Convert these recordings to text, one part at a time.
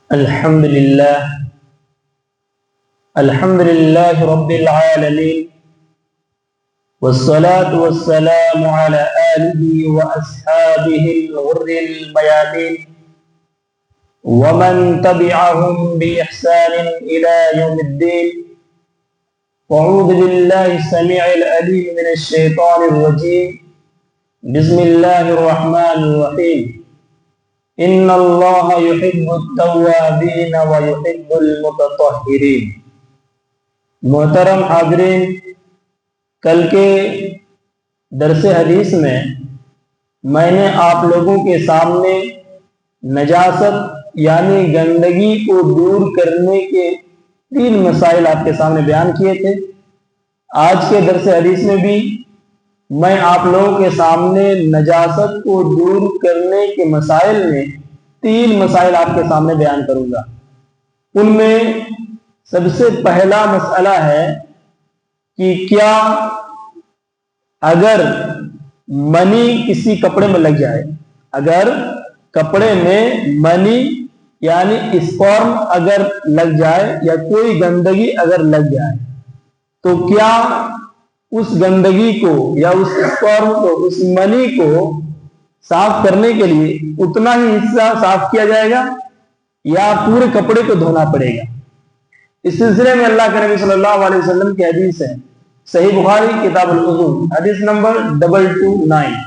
الحمد لله رب العالمين والصلاة والسلام على آله وأصحابه الغر الميامين ومن تبعهم بإحسان إلى يوم الدين. أعوذ بالله السميع العليم من الشيطان الرجيم. بسم الله الرحمن الرحيم. ان اللہ یحب التوابین ویحب المتطہرین. محترم حاضرین، کل کے درس حدیث میں نے آپ لوگوں کے سامنے نجاست یعنی گندگی کو دور کرنے کے 3 مسائل آپ کے سامنے بیان کیے تھے. آج کے درس حدیث میں بھی میں آپ لوگوں کے سامنے نجاست کو دور کرنے کے مسائل میں 3 مسائل آپ کے سامنے بیان کروں گا. ان میں سب سے پہلا مسئلہ ہے کہ کیا اگر منی کسی کپڑے میں لگ جائے، اگر کپڑے میں منی یعنی اسپرم اگر لگ جائے یا کوئی گندگی اگر لگ جائے تو کیا اس گندگی کو یا اس اسپرم کو، اس منی کو صاف کرنے کے لیے اتنا ہی حصہ صاف کیا جائے گا یا پورے کپڑے کو دھونا پڑے گا؟ اس سلسلے میں اللہ کے نبی صلی اللہ علیہ وسلم کی حدیث ہے، صحیح بخاری کتاب الوضو حدیث نمبر 229.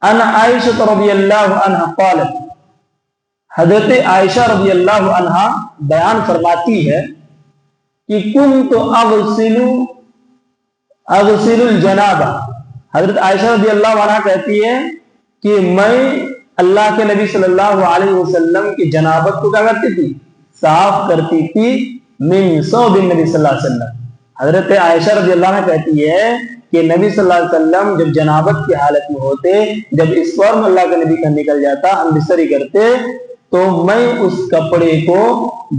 ان عائشہ رضی اللہ عنہ قالت، حضرت عائشہ رضی اللہ عنہ بیان فرماتی ہے کہ کنت اغسل الجنابہ. حضرت عائشہ رضی اللہ عنہ کہتی ہے کہ میں اللہ کے نبی صلی اللہ علیہ وسلم کی جنابت کو کیا کرتی تھی؟ صاف کرتی تھی. من ثوب النبی صلی اللہ علیہ وسلم. حضرت عائشہ رضی اللہ عنہ کہتی ہے کہ نبی صلی اللہ علیہ وسلم جب جنابت کی حالت میں ہوتے، جب اسپرم اللہ کے نبی کا نکل جاتا، ہم بستری کرتے تو میں اس کپڑے کو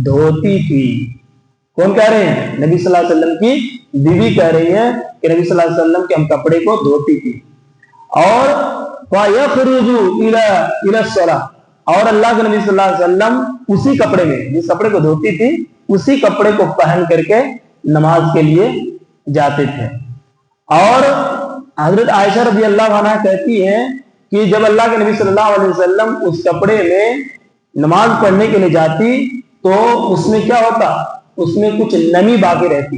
دھوتی تھی. کون کہہ رہے ہیں؟ نبی صلی اللہ علیہ وسلم کی بیوی کہہ رہی ہے کہ نبی صلی اللہ علیہ وسلم کے ہم کپڑے کو دھوتی تھی. اور وَيَخْرُجُ إِلَى الصَّلَاةِ، اور اللہ کے نبی صلی اللہ علیہ وسلم اسی کپڑے میں، جس کپڑے کو دھوتی تھی اسی کپڑے کو پہن کر کے نماز کے لیے جاتے تھے. اور حضرت عائشہ رضی اللہ عنہ کہتی ہے کہ جب اللہ کے نبی صلی اللہ علیہ وسلم اس کپڑے میں نماز پڑھنے کے لیے جاتی تو اس میں کیا ہوتا؟ اس میں کچھ نمی باقی رہتی.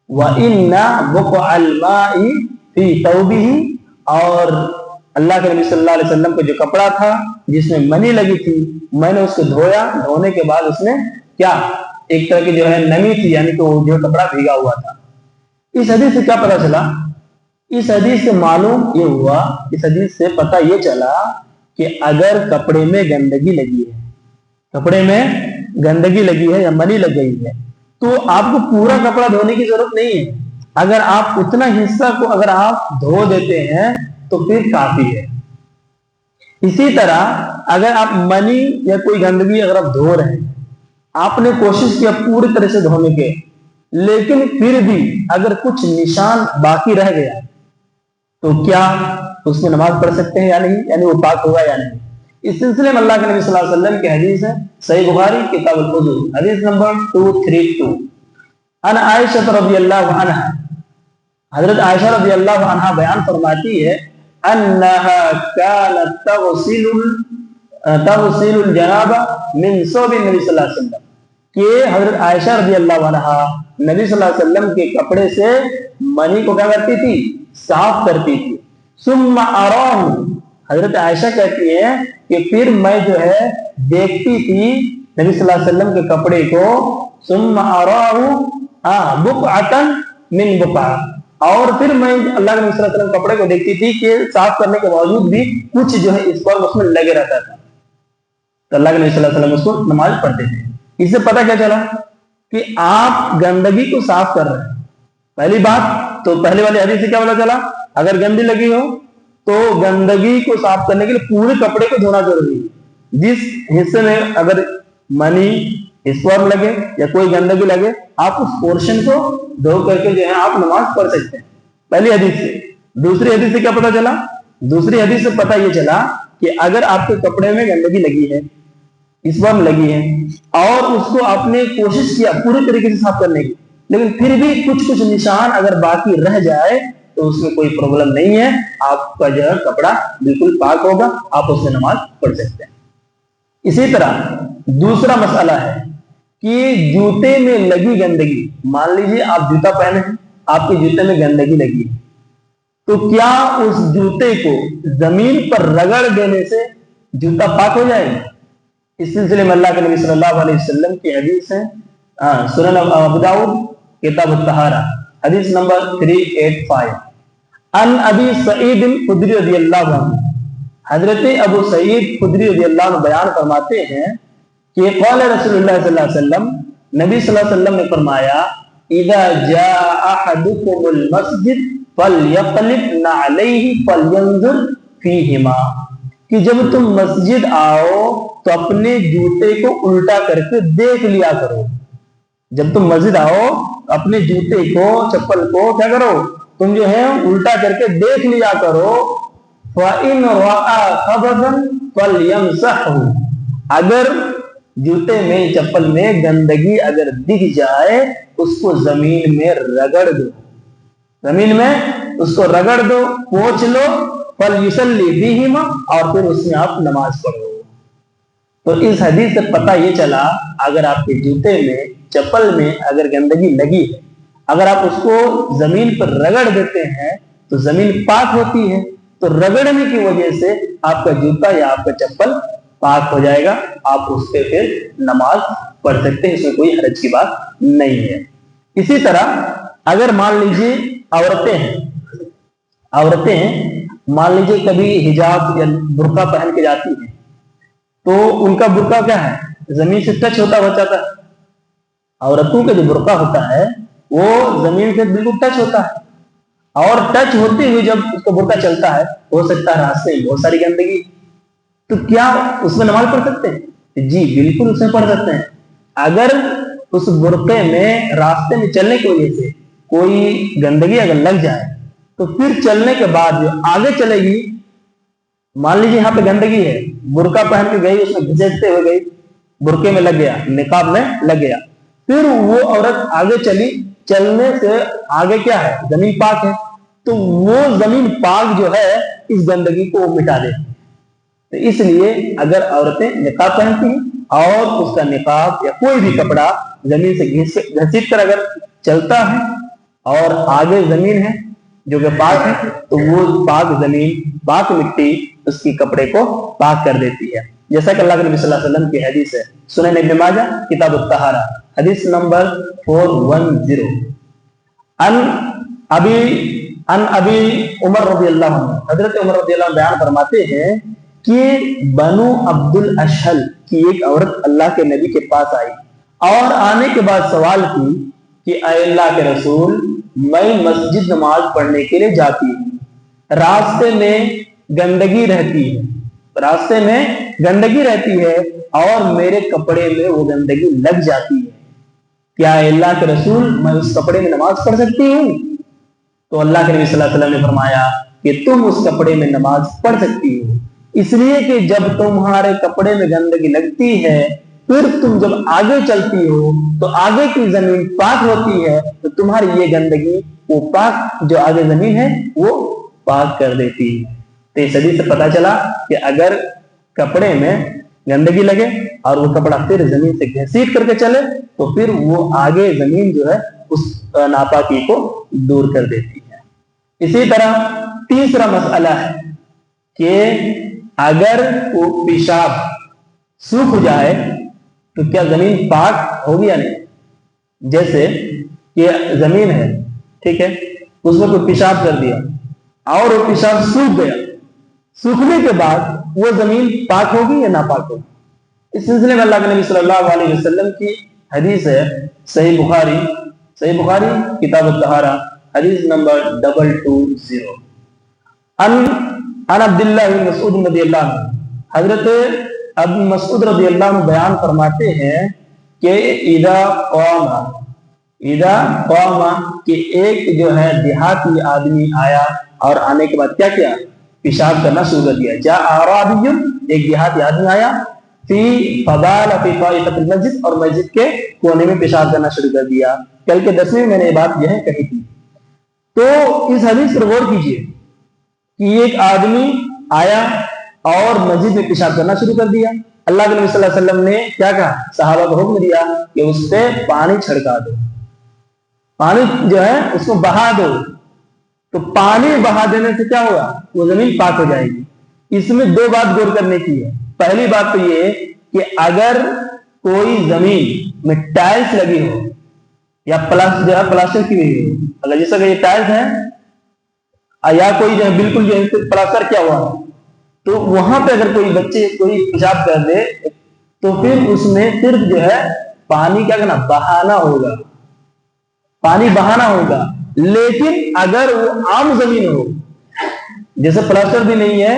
وَإِنَّ بُقْعَ الْمَاءِ فِي ثَوْبِهِ، اور اللہ کے نبی صلی اللہ علیہ وسلم کا جو کپڑا تھا جس میں منی لگی تھی، میں نے اس کو دھویا، دھونے کے بعد اس میں کیا ایک طرح کی جو ہے نمی تھی، یعنی کہ وہ جو کپڑا بھیگا ہوا تھا. اس حدیث سے کیا پتا چلا؟ اس حدیث سے معلوم یہ ہوا، اس حدیث سے پتہ یہ چلا کہ اگر کپڑے میں گندگی لگی ہے، کپڑے میں گندگی لگی ہے یا منی لگ گئی ہے تو آپ کو پورا کپڑا دھونے کی ضرورت نہیں ہے. اگر آپ اتنا حصہ کو اگر آپ دھو دیتے ہیں تو پھر کافی ہے. اسی طرح اگر آپ منی یا کوئی گندگی اگر آپ دھو رہے ہیں، آپ نے کوشش کیا پوری طرح سے دھونے کے، لیکن پھر بھی اگر کچھ نشان باقی رہ گیا تو کیا اس میں نماز پڑھ سکتے ہیں یا نہیں؟ یعنی وہ پاک ہوگا یا نہیں؟ اس سلسلے میں اللہ کے نبی صلی اللہ علیہ وسلم کی حدیث ہے، صحیح بخاری کتاب الوضو حدیث نمبر 232. ان عائشہ رضی اللہ عنہ، حضرت عائشہ رضی اللہ عنہ بیان فرماتی ہے انہا کانت تغسل الجنابہ من ثوب النبی صلی اللہ علیہ وسلم، کہ حضرت عائشہ رضی اللہ عنہ نبی صلی اللہ علیہ وسلم کے کپڑے سے منی کو کیا کرتی تھی؟ صاف کرتی تھی. ثم اراہ، حضرت عائشہ کہتی ہے کہ پھر میں جو ہے دیکھتی تھی نبی صلی اللہ علیہ وسلم کے کپڑے کو، ثم اراہ بقعۃ من بقعہ، اور پھر میں اللہ کے نبی صلی اللہ علیہ وسلم کپڑے کو دیکھتی تھی کہ صاف کرنے کے باوجود بھی کچھ جو ہے اس پر اس میں لگے رہتا تھا، تو اللہ کے نبی صلی اللہ علیہ وسلم اس کو نماز پڑھتے تھے. اس سے پتہ کیا چلا کہ آپ گندگی کو صاف کر رہے ہیں. پہلی بات تو پہلے والی حدیث سے کیا پتہ چلا؟ اگر گندگی لگی ہو تو گندگی کو صاف کرنے کے لیے پورے کپڑے کو دھونا ضروری ہے. جس حصے میں اگر منی، اسپرم لگے یا کوئی گندگی لگے، آپ اس پورشن کو دھو کر کے جو ہے آپ نماز پڑھ سکتے ہیں، پہلی حدیث سے. دوسری حدیث سے کیا پتہ چلا؟ دوسری حدیث سے پتہ یہ چلا کہ اگر آپ کے کپڑے میں گندگی لگی ہے इस पर लगी है और उसको आपने कोशिश किया पूरी तरीके से साफ करने की, लेकिन फिर भी कुछ कुछ निशान अगर बाकी रह जाए तो उसमें कोई प्रॉब्लम नहीं है, आपका जो है कपड़ा बिल्कुल पाक होगा, आप उसमें नमाज पढ़ सकते हैं। इसी तरह दूसरा मसला है कि जूते में लगी गंदगी, मान लीजिए आप जूता पहने हैं, आपके जूते में गंदगी लगी है, तो क्या उस जूते को जमीन पर रगड़ देने से जूता पाक हो जाएगा? इस सिलसिले में अल्लाह के नबी सल्लल्लाहु अलैहि वसल्लम की हदीस है, सुनन अबू दाऊद किताब अत-तहारा हदीस नंबर 385, अन अबी सईद खुदरी रज़ियल्लाहु अन्हु, हजरत अबू सईद खुदरी रज़ियल्लाहु अन्हु बयान फरमाते हैं कि क़ाल रसूलुल्लाह सल्लल्लाहु अलैहि वसल्लम, नबी सल्लल्लाहु अलैहि वसल्लम ने फरमाया, इज़ा जाअ अहदुकुमुल मस्जिद फलयक़लिब नअलैहि फलयंजुर फीहिमा, कि जब तुम मस्जिद आओ तो अपने जूते को उल्टा करके देख लिया करो। जब तुम मस्जिद आओ अपने जूते को, चप्पल को क्या करो, तुम जो है उल्टा करके देख लिया करो। फ़इन रअा खबसन फलयमसहु, अगर जूते में, चप्पल में गंदगी अगर दिख जाए उसको जमीन में रगड़ दो, जमीन में उसको रगड़ दो, पोंछ लो, फलयुसल्ली बिहिमा, और फिर उसमें आप नमाज पढ़ो। तो इस हदीस से पता ये चला, अगर आपके जूते में, चप्पल में अगर गंदगी लगी है, अगर आप उसको जमीन पर रगड़ देते हैं तो जमीन पाक होती है, तो रगड़ने की वजह से आपका जूता या आपका चप्पल पाक हो जाएगा, आप उस पर फिर नमाज पढ़ सकते हैं, इसमें कोई हरज की बात नहीं है। इसी तरह अगर मान लीजिए औरतें हैं, मान लीजिए कभी हिजाब या बुर्का पहन के जाती है, तो उनका बुर्का क्या है, जमीन से टच होता हुआ जाता है। औरतों का जो बुर्का होता है वो जमीन से बिल्कुल टच होता है, और टच होते हुए जब उसका बुर्का चलता है, हो सकता है रास्ते में बहुत सारी गंदगी, तो क्या उसमें नमाज पढ़ सकते हैं? जी बिल्कुल उसमें पढ़ सकते हैं। अगर उस बुर्के में रास्ते में चलने की वजह से कोई गंदगी अगर लग जाए तो फिर चलने के बाद जो आगे चलेगी, मान लीजिए यहाँ पे गंदगी है, बुर्का पहन के गई, उसमें घिसटते हुए गई, बुर्के में लग गया, निकाब में लग गया, फिर वो औरत आगे चली, चलने से आगे क्या है, जमीन पाक है, तो वो जमीन पाक जो है इस गंदगी को मिटा देती है। तो इसलिए अगर औरतें निकाब पहनती हैं और उसका निकाब या कोई भी कपड़ा जमीन से घसीट कर अगर चलता है और आगे जमीन है जो कि पाक है, तो वो पाक जमीन, पाक मिट्टी उसकी कपड़े को पाक कर देती है, जैसा कि अल्लाह के नबी सल्लल्लाहु अलैहि वसल्लम की हदीस है, सुनन इब्न माजा किताब अत-तहारा हदीस नंबर 410, अन अबी उमर रज़ियल्लाहु अन्हु, हजरत उमर रज़ियल्लाहु अन्हु बयान फरमाते हैं कि बनु अब्दुल अशहल की एक औरत अल्लाह के नबी के पास आई और आने के बाद सवाल की कि अल्लाह के रसूल, मैं मस्जिद नमाज पढ़ने के लिए जाती हूँ, रास्ते में गंदगी रहती है और मेरे कपड़े में वो गंदगी लग जाती है, क्या अल्लाह के रसूल मैं उस कपड़े में नमाज पढ़ सकती हूँ? तो अल्लाह के नबी सल्लल्लाहु अलैहि वसल्लम ने फरमाया कि तुम उस कपड़े में नमाज पढ़ सकती हो, इसलिए कि जब तुम्हारे कपड़े में गंदगी लगती है, फिर तुम जब आगे चलती हो तो आगे की जमीन पाक होती है, तो तुम्हारी ये गंदगी वो पाक जो आगे जमीन है वो पाक कर देती है। तो इस हदीस से पता चला कि अगर कपड़े में गंदगी लगे और वो कपड़ा फिर जमीन से घसीट करके चले, तो फिर वो आगे जमीन जो है उस नापाकी को दूर कर देती है। इसी तरह तीसरा मसला है कि अगर वो पेशाब सूख जाए तो क्या जमीन पाक होगी या नहीं? जैसे कि जमीन है, ठीक है, उसमें कोई पेशाब कर दिया और वो पेशाब सूख गया, सूखने के बाद वो जमीन पाक होगी या नापाक होगी? इस सिलसिले में अल्लाह के नबी सल्लल्लाहु अलैहि वसल्लम की हदीस है, सही बुखारी किताब अत-तहारा हदीस नंबर 220, अन अब्दुल्लाह बिन मसऊद रज़ियल्लाहु अन्हु, हजरत अबू मसऊद रज़ियल्लाहु अन्हु बयान फरमाते हैं कि इदा क़ामा कि एक जो है देहाती आदमी आया और आने के बाद क्या किया, पेशाब करना शुरू कर दिया। जा आराबियुन, एक देहाती आदमी आया फी फबाल फी ताइफतिल मस्जिद, और मस्जिद के कोने में पेशाब करना शुरू कर दिया। कल के 10वें में मैंने ये बात यह कही थी। तो इस हदीस पर गौर कीजिए कि एक आदमी आया और मस्जिद में पेशाब करना शुरू कर दिया। अल्लाह के नबी सल्लल्लाहु अलैहि वसल्लम ने क्या कहा, सहाबा को हुक्म दिया कि उस पे पानी छिड़का दो, पानी जो है उसको बहा दो। तो पानी बहा देने से क्या होगा, वो जमीन पाक हो जाएगी। इसमें दो बात गौर करने की है। पहली बात तो ये कि अगर कोई जमीन में टाइल्स लगी हो या प्लास्टर की हुई हो, अगर जैसा कि ये टाइल्स है या कोई जो है बिल्कुल जो है प्लास्टर किया हुआ है, तो वहां पे अगर कोई बच्चे कोई पेशाब कर दे तो फिर उसमें सिर्फ जो है पानी क्या करना, बहाना होगा, पानी बहाना होगा। लेकिन अगर वो आम जमीन हो, जैसे प्लास्टर भी नहीं है,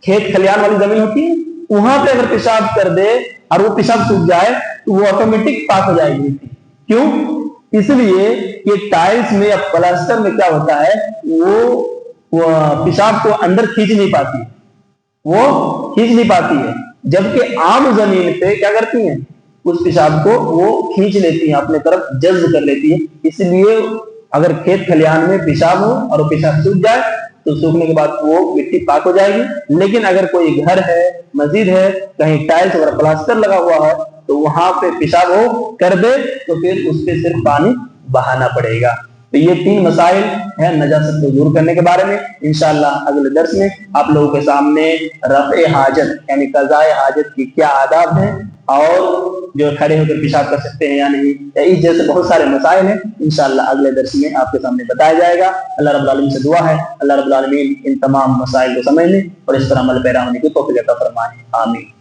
खेत खलियान वाली जमीन होती है, वहां पे अगर पेशाब कर दे और वो पेशाब सूख जाए तो वो ऑटोमेटिक पाक हो जाएगी। क्यों? इसलिए कि टाइल्स में या प्लास्टर में क्या होता है, वो पेशाब को अंदर खींच नहीं पाती, वो खींच नहीं पाती है। जबकि आम जमीन पे क्या करती हैं, उस पेशाब को वो खींच लेती हैं, अपने तरफ जज्ब कर लेती है। इसलिए अगर खेत खलियान में पेशाब हो और वो पेशाब सूख जाए तो सूखने के बाद वो मिट्टी पाक हो जाएगी। लेकिन अगर कोई घर है, मस्जिद है, कहीं टाइल्स और प्लास्टर लगा हुआ है, तो वहां पे पेशाब हो कर दे तो फिर उस पे सिर्फ पानी बहाना पड़ेगा। तो ये 3 मसाइल है नजासत को दूर करने के बारे में। इंशाअल्लाह अगले दर्स में आप लोगों के सामने रफ़े हाजत यानी क़ज़ाए हाजत की क्या आदाब हैं और जो खड़े होकर पेशाब कर सकते हैं या नहीं, इस जैसे बहुत सारे मसाइल हैं। इंशाअल्लाह अगले दर्स में आपके सामने बताया जाएगा। अल्लाह रब्बुल आलमीन से दुआ है अल्लाह रब्बुल आलमीन इन तमाम मसाइल को समझने और इस पर अमल पैरा होने की तौफीक अता फरमाए। आमीन।